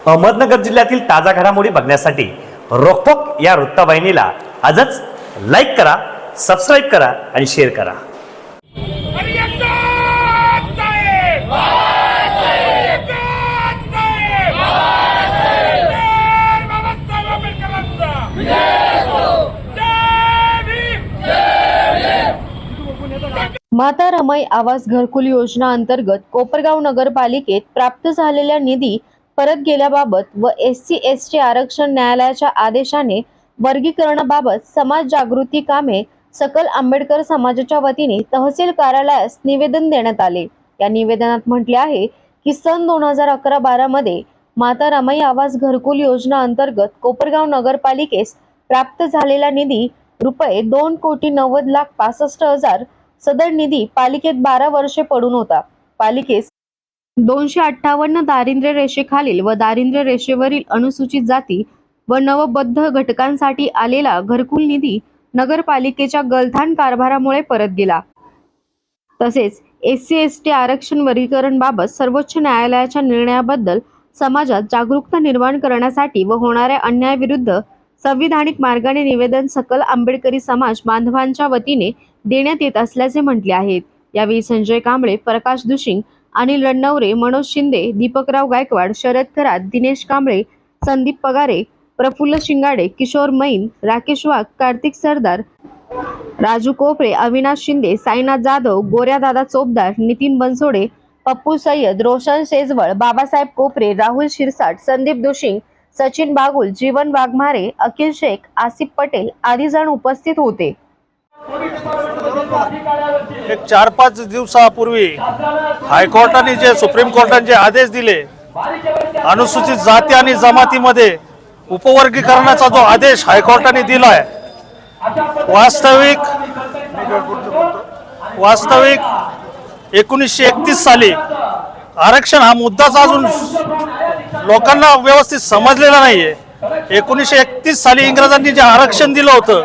अहमदनगर जिल्ह्यातील ताजा घडामोडी बघण्यासाठी रोखोक या वृत्तवाहिनीला आजच लाईक करा, सबस्क्राईब करा आणि शेअर करा। माता रमाई आवास घरकुल योजना अंतर्गत कोपरगाव नगरपालिकेत प्राप्त झालेल्या निधी परत गेल्याबाबत व SC/ST आरक्षण न्यायालयाच्या आदेशाने वर्गीकरणाबाबत समाज जागृती कामे सकल आंबेडकर समाजाच्या वतीने तहसील कार्यालयास निवेदन देण्यात आले। या निवेदनात म्हटले आहे की सन 2011-12 मध्ये माता रमाई आवास घरकुल योजना अंतर्गत कोपरगाव नगरपालिकेस प्राप्त झालेला निधी रुपये 2,90,65,000 सदर निधी पालिकेत 12 वर्षे पडून होता। पालिकेस 258 दारिद्र्य रेषेखालील व दारिद्र्य रेषेवरील अनुसूचित जाती व नवबद्ध घटकांसाठी आलेला घरकुल निधी नगरपालिकेच्या गलथान कारभारामुळे परत गेला। तसेच SC/ST आरक्षण वर्गीकरण बाबत सर्वोच्च न्यायालयाच्या निर्णयाबद्दल समाजात जागरूकता निर्माण करण्यासाठी व होणाऱ्या अन्यायाविरुद्ध संविधानिक मार्गाने निवेदन सकल आंबेडकरी समाज बांधवांच्या वतीने देण्यात येत असल्याचे म्हटले आहे। यावेळी संजय कांबळे, प्रकाश दुशिंग, अनिल रणनवरे, मनोज शिंदे, दीपकराव गायकवाड, शरद खरात, दिनेश कांबळे, संदीप पगारे, प्रफुल्ल शिंगाडे, किशोर मैन, राकेश वाघ, कार्तिक सरदार, राजू कोपरे, अविनाश शिंदे, साईनाथ जाधव, गोऱ्यादादा चोपदार, नितीन बनसोडे, पप्पू सय्यद, रोशन सेजवळ, बाबासाहेब कोपरे, राहुल शिरसाट, संदीप दुशिंग, सचिन बागुल, जीवन वाघमारे, अखिल शेख, आसिफ पटेल आदी जण उपस्थित होते। एक 4-5 दिवसापूर्वी हायकोर्टाने जे सुप्रीम कोर्टाने जे आदेश दिले, अनुसूचित जाती आणि जमातीमध्ये उपवर्गीकरणाचा जो आदेश हायकोर्टाने दिलाय, वास्तविक 1931 साली आरक्षण हा मुद्दाच अजून लोकांना व्यवस्थित समजलेला नाहीये। 1931 साली इंग्रजांनी जे आरक्षण दिलं होतं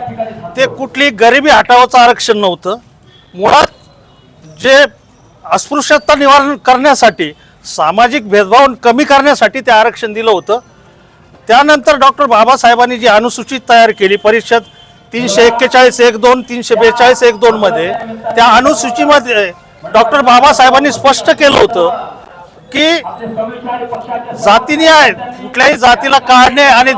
ते कुठली गरिबी हटावाचं आरक्षण नव्हतं। मुळात जे अस्पृश्यता निवारण करण्यासाठी, सामाजिक भेदभाव कमी करण्यासाठी ते आरक्षण दिलं होतं। त्यानंतर डॉक्टर बाबासाहेबांनी जी अनुसूचित तयार केली परिषद 341-1-2, 342-1-2 मध्ये, त्या अनुसूचीमध्ये डॉक्टर बाबासाहेबांनी स्पष्ट केलं होतं की जातीनिहाय कुठल्याही जातीला काढणे आणि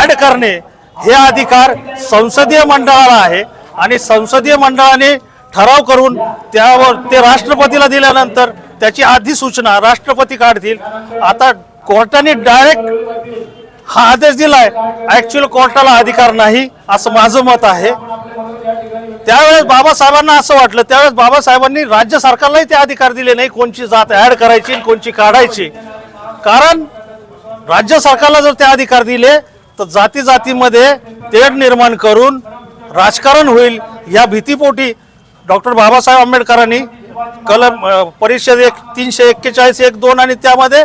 ऍड करणे हे अधिकार संसदीय मंडळाला आहे आणि संसदीय मंडळाने ठराव करून त्यावर ते राष्ट्रपतीला दिल्यानंतर त्याची अधिसूचना राष्ट्रपती काढतील। आता कोर्टाने डायरेक्ट हा आदेश दिलाय, ऍक्च्युअल कोर्टाला अधिकार नाही असं माझं मत आहे। त्यावेळेस बाबासाहेबांना असं वाटलं, त्यावेळेस बाबासाहेबांनी राज्य सरकारलाही ते अधिकार दिले नाही कोणची जात ऍड करायची कोणची काढायची। कारण राज्य सरकारला जर ते अधिकार दिले तर जाती जातीमध्ये तेढ निर्माण करून राजकारण होईल या भीतीपोटी डॉक्टर बाबासाहेब आंबेडकरांनी कलम परिषद 341-1-2 आणि त्यामध्ये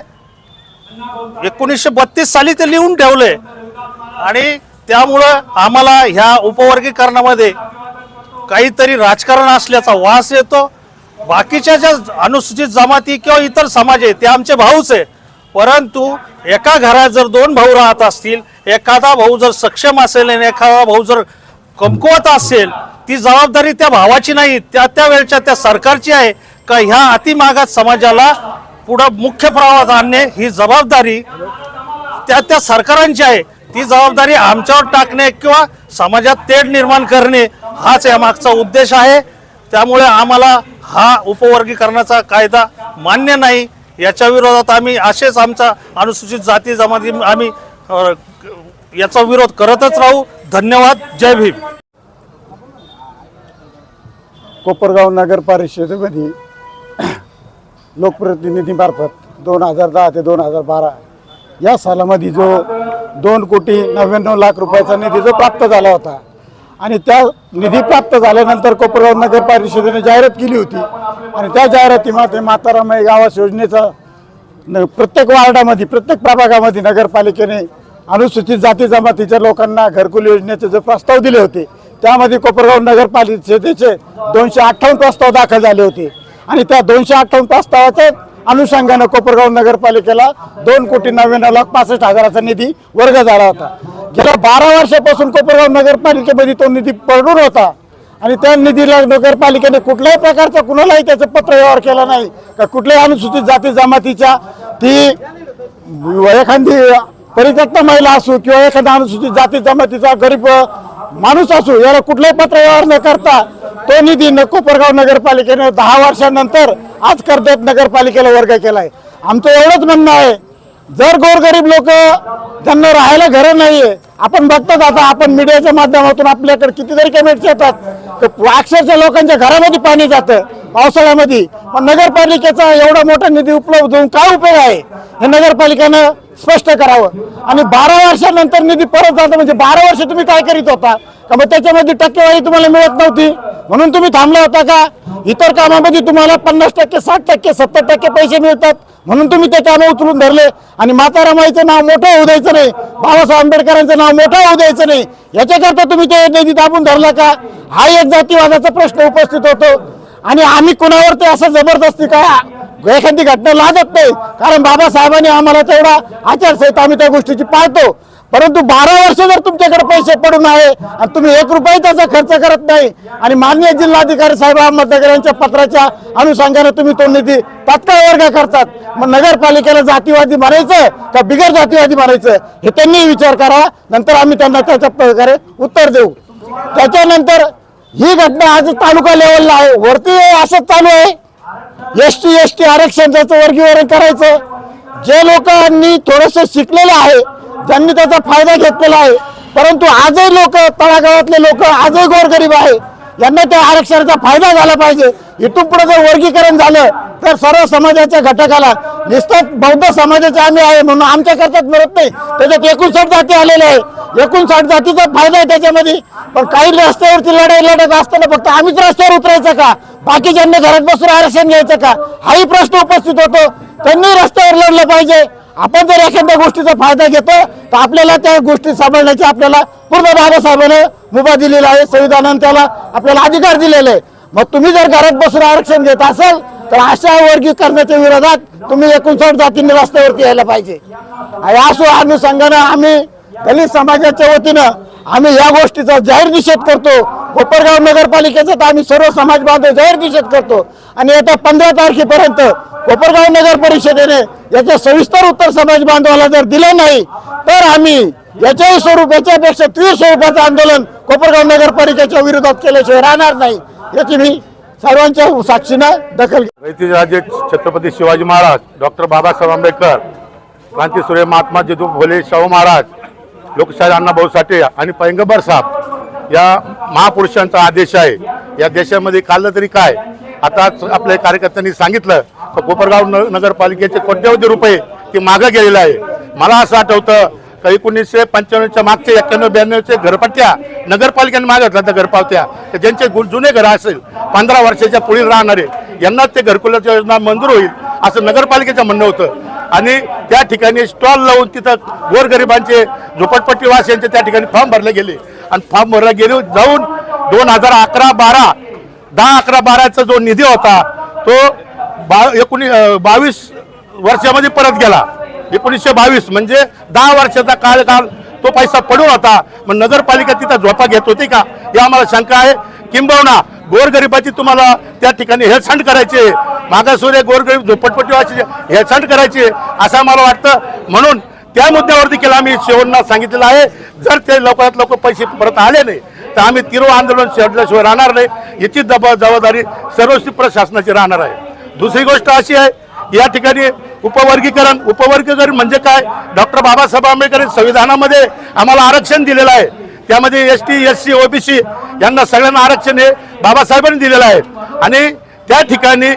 1932 साली ते लिहून ठेवले आणि त्यामुळं आम्हाला ह्या उपवर्गीकरणामध्ये काहीतरी राजकारण असल्याचा वास येतो। बाकीच्या ज्या अनुसूचित जमाती किंवा इतर समाज आहे ते आमचे भाऊच आहे, परंतु एका घरात जर 2 भाऊ राहत असतील, एखादा भाऊ जर सक्षम असेल आणि एखादा भाऊ जर कमकुवत असेल, ती जबाबदारी त्या भावाची नाही, त्या वेळच्या त्या सरकारची आहे का ह्या अतिमागात समाजाला पुढं मुख्य प्रवाहात आणणे ही जबाबदारी त्या सरकारांची आहे। ती जबाबदारी आमच्यावर टाकणे किंवा समाजात तेढ निर्माण करणे हाच या मागचा उद्देश आहे। त्यामुळे आम्हाला हा उपवर्गीकरणाचा कायदा मान्य नाही। याच्या विरोधात आम्ही असेच आमचा अनुसूचित जाती जमाती आम्ही याचा विरोध करतच राहू। धन्यवाद। जय भीम। कोपरगाव नगर परिषदेमध्ये लोकप्रतिनिधीमार्फत 2010 ते 2012 या सालामध्ये जो 2,99,00,000 रुपयाचा निधी जो प्राप्त झाला होता आणि त्या निधी प्राप्त झाल्यानंतर कोपरगाव नगर परिषदेने जाहिरात केली होती आणि त्या जाहिरातीमध्ये माता रमाई आवास योजनेचा प्रत्येक वार्डामध्ये प्रत्येक प्रभागामध्ये नगरपालिकेने अनुसूचित जाती जमातीच्या लोकांना घरकुल योजनेचे जे प्रस्ताव दिले होते त्यामध्ये कोपरगाव नगरपालिकेचे 258 प्रस्ताव दाखल झाले होते आणि त्या 258 प्रस्तावाचे अनुषंगानं कोपरगाव नगरपालिकेला 2,99,65,000चा निधी वर्ग झाला होता। गेल्या 12 वर्षापासून कोपरगाव नगरपालिकेमध्ये तो निधी पडून होता आणि त्या निधीला नगरपालिकेने कुठल्याही प्रकारचा कुणालाही त्याचं पत्रव्यवहार केला नाही का कुठल्याही अनुसूचित जाती जमातीच्या ती एखादी परित्यक्त महिला असो किंवा एखादा अनुसूचित जाती जमातीचा गरीब माणूस असो याला कुठलाही पत्रव्यवहार न करता तो निधी कोपरगाव नगरपालिकेने 10 वर्षांनंतर आज कर्जत नगरपालिकेला वर्ग केलाय। आमचं एवढंच म्हणणं आहे, जर गोरगरीब लोक ज्यांना राहायला घरं नाहीये, आपण बघतात आता आपण मीडियाच्या माध्यमातून आपल्याकडे कितीतरी कमेंट्स येतात तर अक्षरशः लोकांच्या घरामध्ये पाणी जातं पावसाळ्यामध्ये, पण नगरपालिकेचा एवढा मोठा निधी उपलब्ध होऊन काय उपयोग आहे हे नगरपालिकेनं स्पष्ट करावं। आणि 12 वर्षानंतर निधी परत जातो म्हणजे 12 वर्ष तुम्ही काय करीत होता का? मग त्याच्यामध्ये टक्केवारी तुम्हाला मिळत नव्हती म्हणून तुम्ही थांबला होता का? इतर कामामध्ये तुम्हाला 50%, 60%, 70% पैसे मिळतात म्हणून तुम्ही ते कामं उचलून धरले आणि माता रमाईचं नाव मोठं होऊ द्यायचं नाही, बाबासाहेब आंबेडकरांचं नाव मोठं होऊ द्यायचं नाही याच्याकरता तुम्ही ते निधी दाबून धरला का? हा एक जातीवादाचा प्रश्न उपस्थित होतो आणि आम्ही कुणावर ते असं जबरदस्ती काय एखादी घटना लादत नाही, कारण बाबासाहेबांनी आम्हाला तेवढा आचारसंहिता आम्ही त्या गोष्टीची पाळतो। परंतु 12 वर्ष जर तुमच्याकडे पैसे पडून आहे आणि तुम्ही 1 रुपया त्याचा खर्च करत नाही आणि माननीय जिल्हाधिकारी साहेब अहमदनगर यांच्या पत्राच्या अनुषंगाने तुम्ही तो निधी तात्काळ वर्ग करतात, मग नगरपालिकेला जातीवादी म्हणायचं का बिगर जातीवादी म्हणायचं हे त्यांनी विचार करा, नंतर आम्ही त्यांना त्याच्या प्रकारे उत्तर देऊ। त्याच्यानंतर ही घटना आज तालुका लेवलला आहे, वरती असंच चालू आहे ST आरक्षणाचं वर्गीकरण करायचं। जे लोकांनी थोडंसं शिकलेलं आहे, ज्यांनी त्याचा फायदा घेतलेला आहे, परंतु आजही लोक तळागाळातले लोक आजही गोरगरीब आहे, यांना त्या आरक्षणाचा फायदा झाला पाहिजे। इथून पुढे जर वर्गीकरण झालं तर सर्व समाजाच्या घटकाला निश्चित बौद्ध समाजाचे आम्ही आहे म्हणून आमच्या करतात मिळत नाही, त्याच्यात 59 जाती आलेल्या आहे, 59 जातीचा फायदा आहे त्याच्यामध्ये। पण काही रस्त्यावरती लढाई लढत असताना फक्त आम्हीच रस्त्यावर उतरायचं का? बाकीच्यांनी घरात बसून आरक्षण घ्यायचं का? हाही प्रश्न उपस्थित होतो। त्यांनी रस्त्यावर लढलं पाहिजे। आपण जर एखाद्या गोष्टीचा फायदा घेतो तर आपल्याला त्या गोष्टी सांभाळण्याची आपल्याला पूर्ण बाबासाहेबांनी मुभा दिलेला आहे, संविधानाने त्याला आपल्याला अधिकार दिलेले आहे। मग तुम्ही जर घरात बसून आरक्षण घेत असाल तर अशा वर्गीकरणाच्या विरोधात तुम्ही 59 जातींनी रस्त्यावरती यायला पाहिजे। असो अनुषंगानं आम्ही दलित समाजाच्या वतीनं आम्ही या गोष्टीचा जाहीर निषेध करतो। कोपरगाव नगरपालिकेचा तर आम्ही सर्व समाज बांधव जाहीर निषेध करतो आणि येत्या 15 तारखेपर्यंत कोपरगाव नगर परिषदेने याचं सविस्तर उत्तर समाज बांधवाला जर दिलं नाही तर आम्ही याच्याही याच्यापेक्षा तीव्र स्वरूपाचं आंदोलन कोपरगाव नगरपालिकेच्या विरोधात केल्याशिवाय राहणार नाही याची मी सर्वांच्या साक्षीनं दखल राजे छत्रपती शिवाजी महाराज, डॉक्टर बाबासाहेब आंबेडकर, क्रांतीसूर्य महात्मा ज्योतिबा फुले शाहू महाराज, लोकशाही अण्णाभाऊ साठे आणि पैगंबर साहेब या महापुरुषांचा आदेश आहे। या देशामध्ये काढलं तरी काय, आता आपल्या कार्यकर्त्यांनी सांगितलं तर कोपरगाव नगरपालिकेचे कोट्यवधी रुपये ते मागं गेलेलं आहे। मला असं आठवतं का 1995च्या मागचे 91-92चे घरपट्ट्या नगरपालिकेने मागितल्या त्या घरपावत्या, ज्यांचे जुने घर असेल 15 वर्षाच्या पुढील राहणारे यांना ते घरकुलाची योजना मंजूर होईल असं नगरपालिकेचं म्हणणं होतं आणि त्या ठिकाणी स्टॉल लावून तिथं गोरगरिबांचे झोपडपट्टीवासियांचे त्या ठिकाणी फॉर्म भरले गेले आणि फॉर्म भरला गेले जाऊन 2011-12 10-11-12चा जो निधी होता तो 22 वर्षामध्ये परत गेला। 1922 म्हणजे 10 वर्षाचा काळ तो पैसा पडून होता, मग नगरपालिका तिथं झोपा घेत होती का हे आम्हाला शंका आहे। किंबहुना गोरगरिबाची तुम्हाला त्या ठिकाणी हेळसांड करायचे, मागासवर्गीय गोरगरीब झोपडपट्टीवासी हेळसांड करायचे असं मला वाटतं। म्हणून त्या मुद्द्यावर देखील आम्ही शेवटना सांगितलेलं आहे, जर ते लवकरात लवकर पैसे परत आले नाही तर आम्ही तीव्र आंदोलन छेडल्याशिवाय राहणार नाही, याची जबाबदारी सर्वोच्च प्रशासनाची राहणार आहे। दुसरी गोष्ट अशी आहे, या ठिकाणी उपवर्गीकरण म्हणजे काय? डॉक्टर बाबासाहेब आंबेडकर संविधानामध्ये आम्हाला आरक्षण दिलेलं आहे, त्यामध्ये ST SC OBC यांना सगळ्यांना आरक्षण हे बाबासाहेबांनी दिलेलं आहे आणि त्या ठिकाणी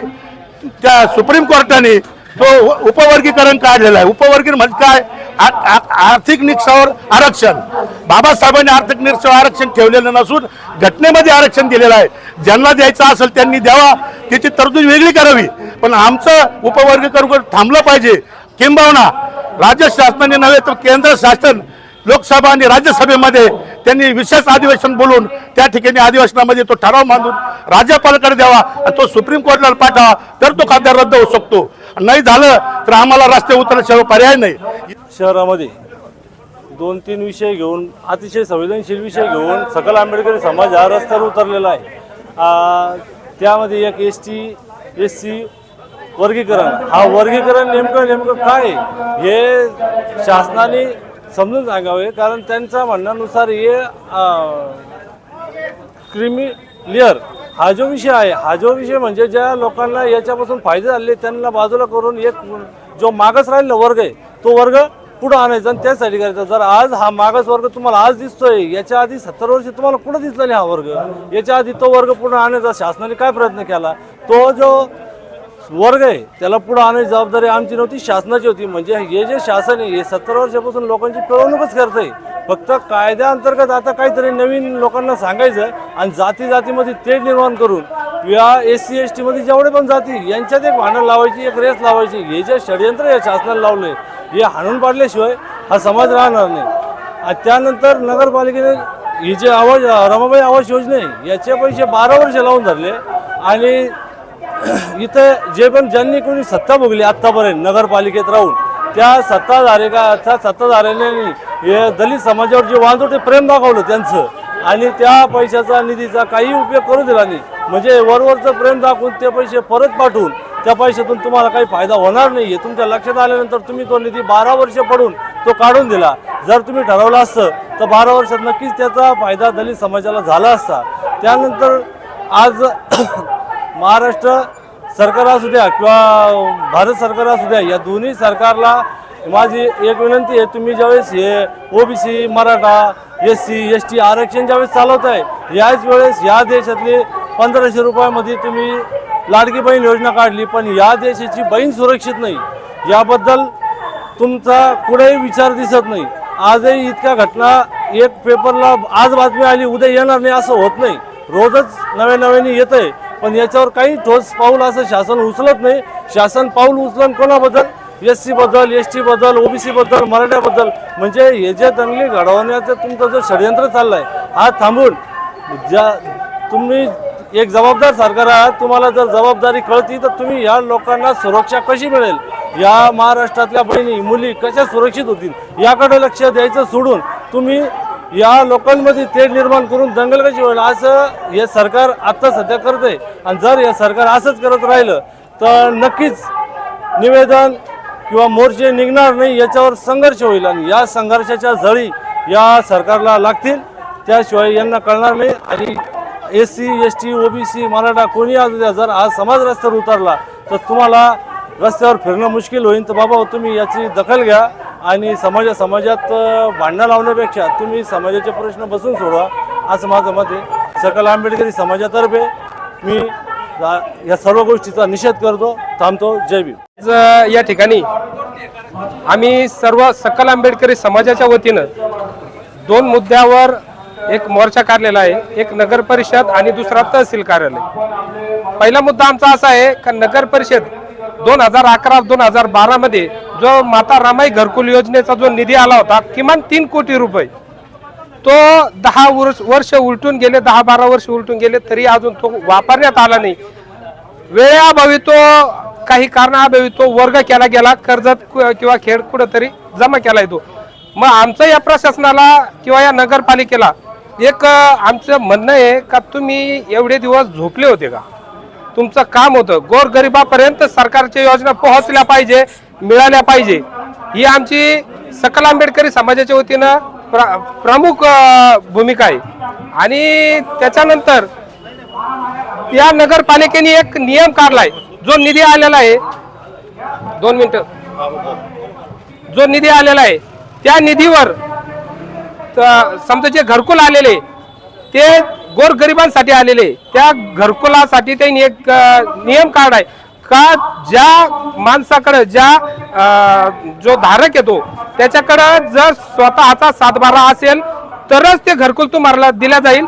त्या सुप्रीम कोर्टाने तो उपवर्गीकरण काढलेलं आहे। उपवर्गीकरण म्हणजे काय? आर्थिक निकषावर आरक्षण। बाबासाहेबांनी आर्थिक निकषावर आरक्षण ठेवलेलं नसून घटनेमध्ये आरक्षण दिलेलं आहे, ज्यांना द्यायचं असेल त्यांनी द्यावा, त्याची तरतूद वेगळी करावी, पण आमचं उपवर्गीकरण थांबलं पाहिजे। किंबहुना राज्य शासनाने नव्हे तर केंद्र शासन लोकसभा आणि राज्यसभेमध्ये त्यांनी विशेष अधिवेशन बोलून त्या ठिकाणी अधिवेशनामध्ये तो ठराव मांडून राज्यपालाकडे द्यावा आणि तो सुप्रीम कोर्टाला पाठवा, तर तो कायदा रद्द होऊ शकतो. नाही झालं तर आम्हाला रस्ते उतरल्याशिवाय पर्याय नाही. शहरामध्ये 2-3 विषय घेऊन, अतिशय संवेदनशील विषय घेऊन सकल आंबेडकरी समाज हा रस्त्यावर उतरलेला आहे. त्यामध्ये एक ST-SC वर्गीकरण, हा वर्गीकरण नेमकं काय हे शासनाने समजून सांगावे. कारण त्यांच्या म्हणण्यानुसार हे क्रिमिलियर हा जो विषय आहे, हा जो विषय म्हणजे ज्या लोकांना याच्यापासून फायदे झाले त्यांना बाजूला करून एक जो मागास राहिलेला वर्ग आहे तो वर्ग पुढं आणायचा आणि त्यासाठी करायचं. जर आज हा मागास वर्ग तुम्हाला आज दिसतोय, याच्या आधी 70 वर्ष तुम्हाला कुठं दिसला नाही हा वर्ग. याच्या आधी तो वर्ग पुढे आणण्याचा शासनाने काय प्रयत्न केला? तो जो वर्ग आहे त्याला पुढे आणण्याची जबाबदारी आमची नव्हती, शासनाची होती. म्हणजे हे जे शासन आहे हे 70 वर्षापासून लोकांची पिळवणूकच करतंय. फक्त कायद्याअंतर्गत आता काहीतरी नवीन लोकांना सांगायचं आणि जातीमध्ये तेढ निर्माण करून या SC-ST मध्ये जेवढे पण जाती यांच्यात एक भांडण लावायची, एक रेस लावायची. हे जे षडयंत्र या शासनाला लावलंय हे हाणून पाडल्याशिवाय हा समाज राहणार नाही. आणि त्यानंतर नगरपालिकेने ही जे रमाबाई आवास योजना आहे याचे पैसे 12 वर्ष लावून धरले. आणि इथं जे पण ज्यांनी कोणी सत्ता भोगली आत्तापर्यंत नगरपालिकेत राहून त्या सत्ताधाऱ्यांनी हे दलित समाजावर जे वांजोटे प्रेम दाखवलं त्यांचं, आणि त्या पैशाचा निधीचा काही उपयोग करू दिला नाही. म्हणजे वरवरचं प्रेम दाखवून ते पैसे परत पाठवून त्या पैशातून तुम्हाला काही फायदा होणार नाही हे तुमच्या लक्षात आल्यानंतर तुम्ही तो निधी 12 वर्ष पडून तो काढून दिला. जर तुम्ही ठरवलं असतं तर 12 वर्षात नक्कीच त्याचा फायदा दलित समाजाला झाला असता. त्यानंतर आज महाराष्ट्र सरकार असू द्या किंवा भारत सरकार असू द्या, या दोन्ही सरकारला माझी एक विनंती आहे, तुम्ही ज्यावेळेस हे OBC, मराठा, SC-ST आरक्षण ज्यावेळेस चालवत आहे याच वेळेस या देशातले 1500 रुपयामध्ये तुम्ही लाडकी बहीण योजना काढली, पण या देशाची बहीण सुरक्षित नाही याबद्दल तुमचा कुठेही विचार दिसत नाही. आजही इतक्या घटना एक पेपरला आज बातमी आली उद्या येणार नाही असं होत नाही. रोजच नव्याने येत आहे, पण याच्यावर काही ठोस पाऊल असं शासन उचलत नाही. शासन पाऊल उचलन कोणाबद्दल? SC बद्दल, ST बद्दल, OBC बद्दल, मराठ्याबद्दल. म्हणजे हे जे दंगली घडवण्याचं तुमचं जो षडयंत्र चाललंय हा थांबून तुम्ही एक जबाबदार सरकार आहात, तुम्हाला जर जबाबदारी कळती तर तुम्ही या लोकांना सुरक्षा कशी मिळेल, या महाराष्ट्रातल्या बहिणी मुली कशा सुरक्षित होतील याकडे लक्ष द्यायचं सोडून तुम्ही या लोकांमध्ये तेढ निर्माण करून दंगल कशी होईल असं हे सरकार आत्ता सध्या करतंय. आणि जर हे सरकार असंच करत राहिलं तर नक्कीच निवेदन किंवा मोर्चे निघणार नाही, याच्यावर संघर्ष होईल. आणि या संघर्षाच्या झळी या सरकारला लागतील, त्याशिवाय यांना कळणार नाही. आणि SC-ST, OBC, मराठा कोणी असू द्या, जर आज समाज रस्त्यावर उतरला तर तुम्हाला रस्त्यावर फिरणं मुश्किल होईल. तर बाबा तुम्ही याची दखल घ्या आणि समाजात भांडणं लावण्यापेक्षा तुम्ही समाजाचे प्रश्न बसून सोडवा असं माझं मत आहे. सकल आंबेडकरी समाजातर्फे मी या सर्व गोष्टीचा निषेध करतो. थांबतो. जय भीम. आज या ठिकाणी आम्ही सर्व सकल आंबेडकरी समाजाच्या वतीनं 2 मुद्द्यावर एक मोर्चा काढलेला आहे. एक नगर परिषद आणि दुसरा तहसील कार्यालय. पहिला मुद्दा आमचा असा आहे का नगर परिषद 2011-2012 मध्ये जो माता रमाई घरकुल योजनेचा जो निधी आला होता किमान 3 कोटी रुपये, तो 10 वर्ष उलटून गेले, 10-12 वर्ष उलटून गेले तरी अजून तो वापरण्यात आला नाही. वेळेअभावी तो काही कारणाअभावी तो वर्ग केला गेला, कर्जत किंवा खेड कुठंतरी जमा केला येतो. मग आमचं या प्रशासनाला किंवा या नगरपालिकेला एक आमचं म्हणणं आहे का तुम्ही एवढे दिवस झोपले होते का? तुमचं काम होतं गोरगरिबापर्यंत सरकारच्या योजना पोहोचल्या पाहिजे, मिळाल्या पाहिजे. ही आमची सकल आंबेडकरी समाजाच्या वतीनं प्रमुख भूमिका आहे. आणि त्याच्यानंतर या नगरपालिकेने एक नियम काढलाय, जो निधी आलेला आहे 2 मिनिटं, जो निधी आलेला आहे त्या निधीवर समजा जे घरकुल आलेले ते गोरगरिबांसाठी आलेले, त्या घरकुलासाठी त्यांनी एक नियम काढाय का ज्या माणसाकडे जो धारक येतो त्याच्याकडे जर स्वतःचा 7-12 असेल तरच ते घरकुल तुम्हाला दिला जाईल,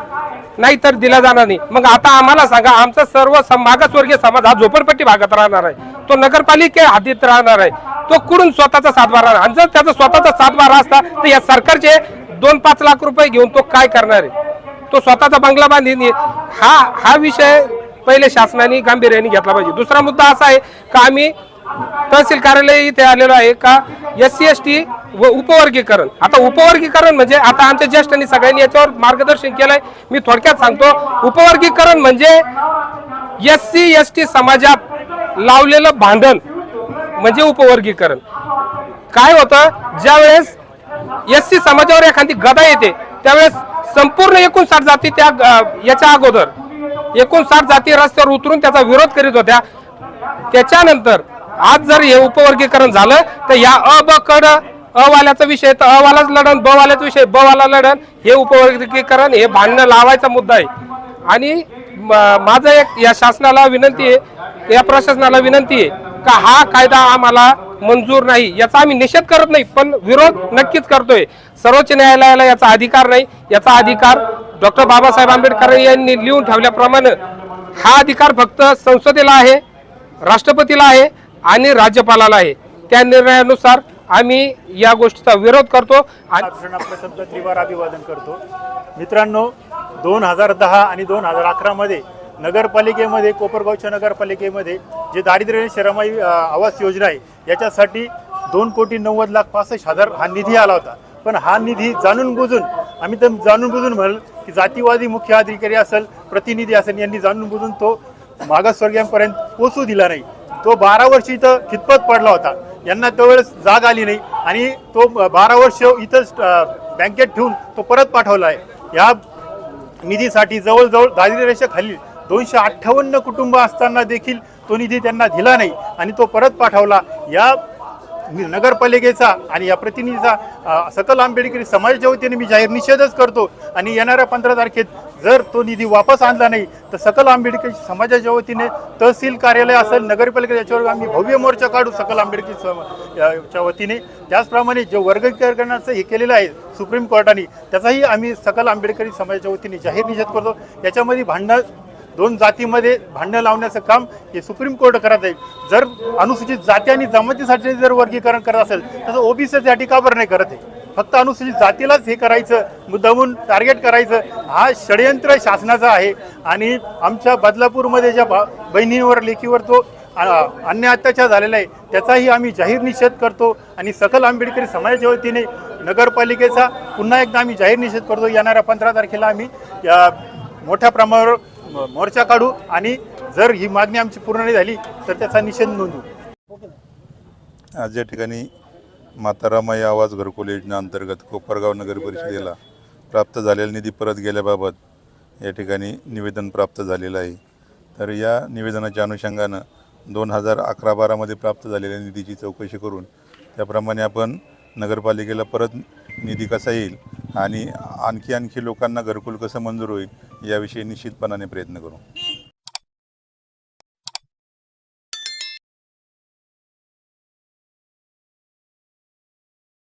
नाही तर दिला जाणार नाही. मग आता आम्हाला सांगा, आमचा सर्व मागासवर्गीय समाज हा झोपडपट्टी भागात राहणार आहे, तो नगरपालिके हद्दीत राहणार आहे, तो कुठून स्वतःचा सातबारा, आणि जर त्याचा स्वतःचा सातबारा असता तर या सरकारचे 2-5 लाख रुपये घेऊन तो काय करणार आहे? तो स्वतःचा बंगला बांधीन. हा विषय पहिले शासनाने गांभीर्याने घेतला पाहिजे. दुसरा मुद्दा असा आहे का आम्ही तहसील कार्यालय इथे आलेलो आहे का SC ST व उपवर्गीकरण. आता उपवर्गीकरण म्हणजे आता आमच्या ज्येष्ठांनी सगळ्यांनी याच्यावर मार्गदर्शन केलंय. मी थोडक्यात सांगतो, उपवर्गीकरण म्हणजे SC ST समाजात लावलेलं भांडण म्हणजे उपवर्गीकरण. काय होतं, ज्यावेळेस SC समाजावर एखादी गदा येते त्यावेळेस संपूर्ण 59 जाती त्या याच्या अगोदर 59 जाती रस्त्यावर उतरून त्याचा विरोध करीत होत्या. त्याच्यानंतर आज जर हे उपवर्गीकरण झालं तर या अ ब क ड अ वाल्याचा विषय तर अ वालाच लढण, ब वाल्याचा विषय ब वाला लढण. हे उपवर्गीकरण हे भांडणं लावायचा मुद्दा आहे. आणि माझं एक या शासनाला विनंती आहे, या प्रशासनाला विनंती आहे का हा कायदा आम्हाला मंजूर नाही. याचा आम्ही निषेध करत नाही पण विरोध नक्कीच करतोय. सर्वोच्च न्यायालयाला याचा अधिकार नाही. याचा अधिकार डॉक्टर बाबासाहेब आंबेडकर यांनी लिहून ठेवल्याप्रमाणे हा अधिकार फक्त संसदेला आहे, राष्ट्रपतीला आहे आणि राज्यपालाला आहे. त्या निर्णयानुसार आम्ही या गोष्टीचा विरोध करतो आणि प्रथम त्रिवार अभिवादन करतो. मित्रांनो, 2010 आणि 2011 मध्ये नगरपालिकेमध्ये, कोपरगावच्या नगरपालिकेमध्ये जे दारिद्र्य शरमाई आवास योजना आहे याच्यासाठी 2,90,65,000 हा निधी आला होता. पण हा निधी जाणून बुजून, आम्ही तर जाणून बुजून म्हणाल की जातीवादी मुख्य अधिकारी असेल, प्रतिनिधी असेल, यांनी जाणून बुजून तो मागासवर्गीयांपर्यंत पोचू दिला नाही. तो 12 वर्ष इथं खितपत पडला होता. यांना त्यावेळेस जाग आली नाही आणि तो 12 वर्ष इथंच बँकेत ठेवून तो परत पाठवला आहे. या निधीसाठी जवळजवळ दारिद्र्यरेषेखाली 258 कुटुंब असताना देखील तो निधी त्यांना दिला नाही आणि तो परत पाठवला. या नगरपालिकेचा आणि या प्रतिनिधीचा सकल आंबेडकरी समाजाच्या वतीने मी जाहीर निषेधच करतो. आणि येणाऱ्या 15 तारखेत जर तो निधी वापस आणला नाही तर सकल आंबेडकरी समाजाच्या वतीने तहसील कार्यालय असेल, नगरपालिका, याच्यावर आम्ही भव्य मोर्चा काढू सकल आंबेडकरी वतीने. त्याचप्रमाणे जे वर्गीकरणाचं हे केलेलं आहे सुप्रीम कोर्टाने, त्याचाही आम्ही सकल आंबेडकरी समाजाच्या वतीने जाहीर निषेध करतो. याच्यामध्ये भांडणं, 2 जातीमध्ये भांडणं लावण्याचं काम हे सुप्रीम कोर्ट करत आहे. जर अनुसूचित जाती आणि जमातीसाठी जर वर्गीकरण करत असेल तर ओबीसीसाठी का बरं नाही करत आहे? फक्त अनुसूचित जातीलाच हे करायचं, मुद्दामून टार्गेट करायचं, हा षडयंत्र शासनाचा आहे. आणि आमच्या बदलापूरमध्ये ज्या बहिणींवर, लेकीवर तो अन्याय अत्याचार झालेला आहे त्याचाही आम्ही जाहीर निषेध करतो. आणि सकल आंबेडकरी समाजाच्या वतीने नगरपालिकेचा पुन्हा एकदा आम्ही जाहीर निषेध करतो. येणाऱ्या 15 तारखेला आम्ही मोठ्या प्रमाणावर मोर्चा काढू आणि जर ही मागणी आमची पूर्ण नाही झाली तर त्याचा निषेध नोंदवू. आज या ठिकाणी माता रमाई आवास घरकुल योजनेअंतर्गत कोपरगाव नगर परिषदेला प्राप्त झालेला निधी परत गेल्याबाबत या ठिकाणी निवेदन प्राप्त झालेलं आहे. तर या निवेदनाच्या अनुषंगानं 2011-12 मध्ये प्राप्त झालेल्या निधीची चौकशी करून त्याप्रमाणे आपण नगरपालिकेला परत निधी कसा येईल आणि आणखी लोकांना घरकुल कसं मंजूर होईल याविषयी निश्चितपणाने प्रयत्न करू.